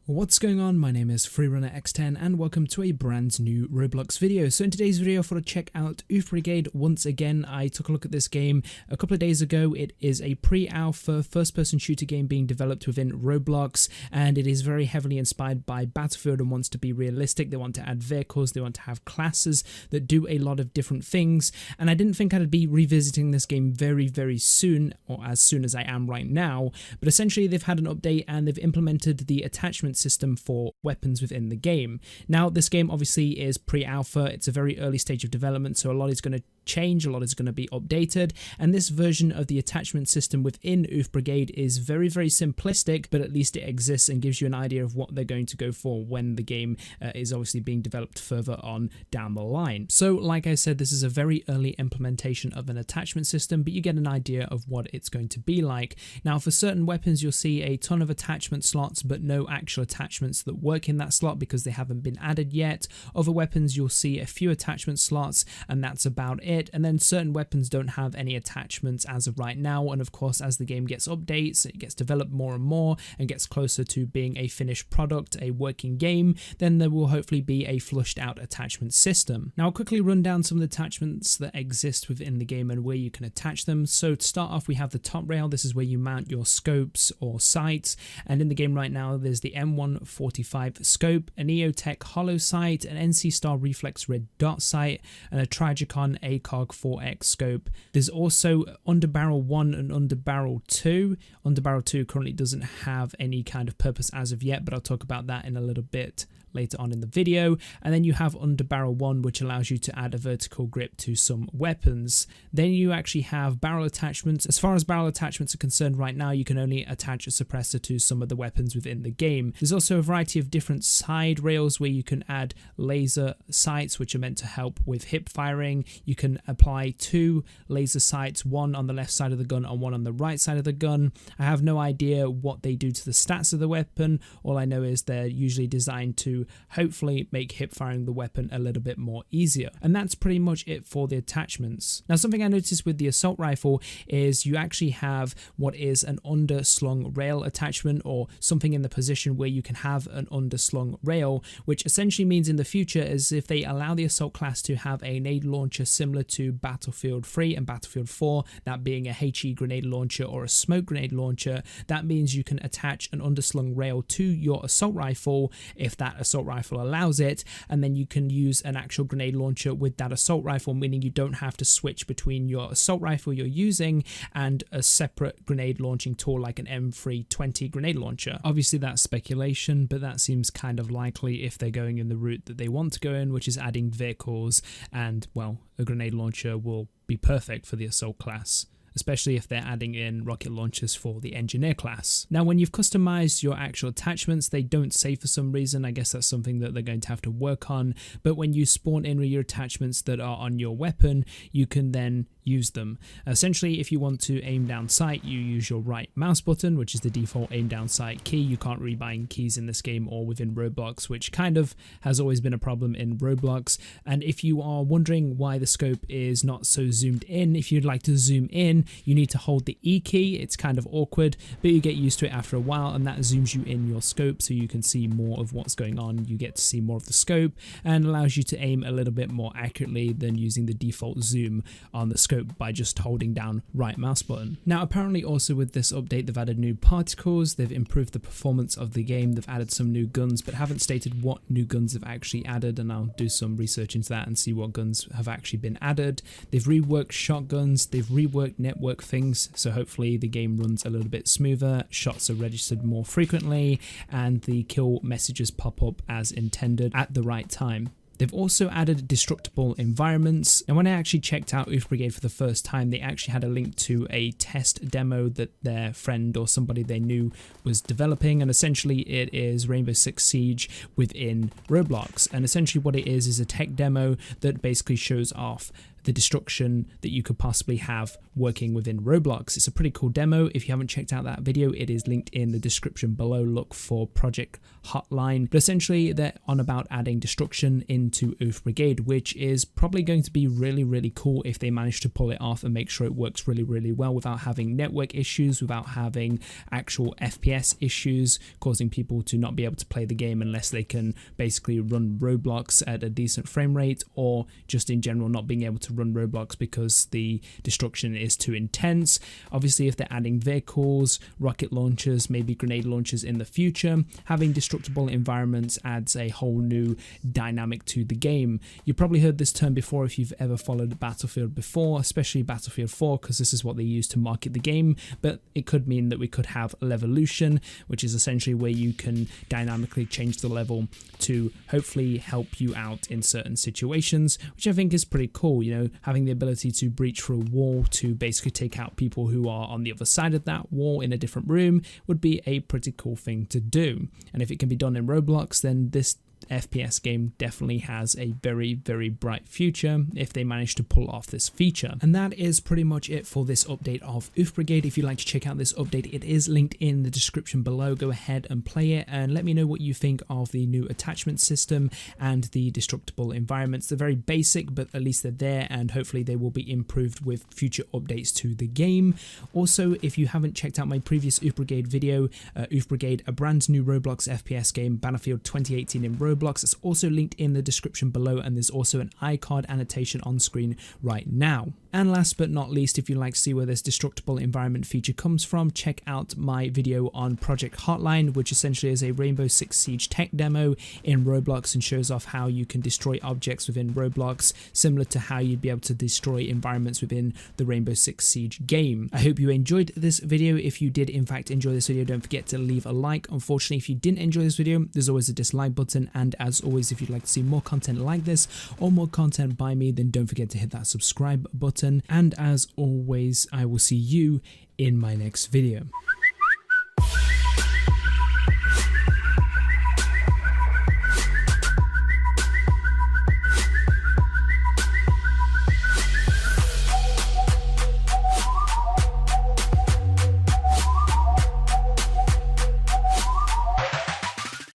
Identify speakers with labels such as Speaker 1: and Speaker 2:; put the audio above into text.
Speaker 1: What's going on? My name is FreerunnerX10 and welcome to a brand new Roblox video. So in today's video I thought I'd check out Oof Brigade once again. I took a look at this game a couple of days ago. It is a pre-alpha first-person shooter game being developed within Roblox, and it is very heavily inspired by Battlefield and wants to be realistic. They want to add vehicles, they want to have classes that do a lot of different things, and I didn't think I'd be revisiting this game very soon, or as soon as I am right now, but essentially they've had an update and they've implemented the attachment system for weapons within the game. Now this game obviously is pre-alpha, it's a very early stage of development, so a lot is going to change, a lot is going to be updated, and this version of the attachment system within Oof Brigade is very simplistic, but at least it exists and gives you an idea of what they're going to go for when the game is obviously being developed further on down the line. So like I said, this is a very early implementation of an attachment system, but you get an idea of what it's going to be like. Now for certain weapons you'll see a ton of attachment slots but no actual attachments that work in that slot because they haven't been added yet. Other weapons you'll see a few attachment slots and that's about it. And then certain weapons don't have any attachments as of right now, and of course as the game gets updates, it gets developed more and more and gets closer to being a finished product, a working game, then there will hopefully be a flushed out attachment system. Now I'll quickly run down some of the attachments that exist within the game and where you can attach them. So to start off we have the top rail. This is where you mount your scopes or sights, and in the game right now there's the M145 scope, an EOTech hollow sight, an NC Star reflex red dot sight, and a Tragicon ACOG 4X scope. There's also Underbarrel 1 and Underbarrel 2. Underbarrel 2 currently doesn't have any kind of purpose as of yet, but I'll talk about that in a little bit later on in the video. And then you have Underbarrel 1, which allows you to add a vertical grip to some weapons. Then you actually have barrel attachments. As far as barrel attachments are concerned right now, you can only attach a suppressor to some of the weapons within the game. There's also a variety of different side rails where you can add laser sights, which are meant to help with hip firing. You can apply two laser sights, one on the left side of the gun and one on the right side of the gun. I have no idea what they do to the stats of the weapon. All I know is they're usually designed to hopefully make hip firing the weapon a little bit more easier. And that's pretty much it for the attachments. Now something I noticed with the assault rifle is you actually have what is an underslung rail attachment, or something in the position where you can have an underslung rail, which essentially means in the future is if they allow the assault class to have a nade launcher similar to Battlefield 3 and Battlefield 4, that being a HE grenade launcher or a smoke grenade launcher, that means you can attach an underslung rail to your assault rifle if that assault rifle allows it, and then you can use an actual grenade launcher with that assault rifle, meaning you don't have to switch between your assault rifle you're using and a separate grenade launching tool like an M320 grenade launcher. Obviously that's speculation, but that seems kind of likely if they're going in the route that they want to go in, which is adding vehicles, and well, a grenade launcher will be perfect for the assault class, especially if they're adding in rocket launchers for the engineer class. Now when you've customized your actual attachments, they don't say for some reason. I guess that's something that they're going to have to work on, but when you spawn in with your attachments that are on your weapon, you can then use them. Essentially, if you want to aim down sight, you use your right mouse button, which is the default aim down sight key. You can't really bind keys in this game or within Roblox, which kind of has always been a problem in Roblox. And if you are wondering why the scope is not so zoomed in, if you'd like to zoom in, you need to hold the E key. It's kind of awkward, but you get used to it after a while, and that zooms you in your scope so you can see more of what's going on. You get to see more of the scope and allows you to aim a little bit more accurately than using the default zoom on the scope by just holding down right mouse button. Now apparently also with this update they've added new particles, they've improved the performance of the game, they've added some new guns, but haven't stated what new guns have actually added, and I'll do some research into that and see what guns have actually been added. They've reworked shotguns, they've reworked network things, so hopefully the game runs a little bit smoother, shots are registered more frequently, and the kill messages pop up as intended at the right time. They've also added destructible environments, and when I actually checked out Oof Brigade for the first time, they actually had a link to a test demo that their friend or somebody they knew was developing, and essentially it is Rainbow Six Siege within Roblox. And essentially what it is a tech demo that basically shows off the destruction that you could possibly have working within Roblox. It's a pretty cool demo. If you haven't checked out that video, it is linked in the description below. Look for Project Hotline. But essentially, they're on about adding destruction into Oof Brigade, which is probably going to be really, really cool if they manage to pull it off and make sure it works really, really well without having network issues, without having actual FPS issues, causing people to not be able to play the game unless they can basically run Roblox at a decent frame rate, or just in general not being able to run Roblox because the destruction is too intense. Obviously, if they're adding vehicles, rocket launchers, maybe grenade launchers in the future, having destructible environments adds a whole new dynamic to the game. You probably heard this term before if you've ever followed Battlefield before, especially Battlefield 4, because this is what they use to market the game, but it could mean that we could have Levolution, which is essentially where you can dynamically change the level to hopefully help you out in certain situations, which I think is pretty cool. You know, having the ability to breach through a wall to basically take out people who are on the other side of that wall in a different room would be a pretty cool thing to do. And if it can be done in Roblox, then this FPS game definitely has a very, very bright future if they manage to pull off this feature. And that is pretty much it for this update of Oof Brigade. If you'd like to check out this update, it is linked in the description below. Go ahead and play it and let me know what you think of the new attachment system and the destructible environments. They're very basic, but at least they're there, and hopefully they will be improved with future updates to the game. Also, if you haven't checked out my previous Oof Brigade video, Oof Brigade, a brand new Roblox FPS game, Battlefield 2018 in Roblox, it's also linked in the description below, and there's also an iCard annotation on screen right now. And last but not least, if you'd like to see where this destructible environment feature comes from, check out my video on Project Hotline, which essentially is a Rainbow Six Siege tech demo in Roblox and shows off how you can destroy objects within Roblox, similar to how you'd be able to destroy environments within the Rainbow Six Siege game. I hope you enjoyed this video. If you did in fact enjoy this video, don't forget to leave a like. Unfortunately, if you didn't enjoy this video, there's always a dislike button, and as always, if you'd like to see more content like this or more content by me, then don't forget to hit that subscribe button. And as always, I will see you in my next video.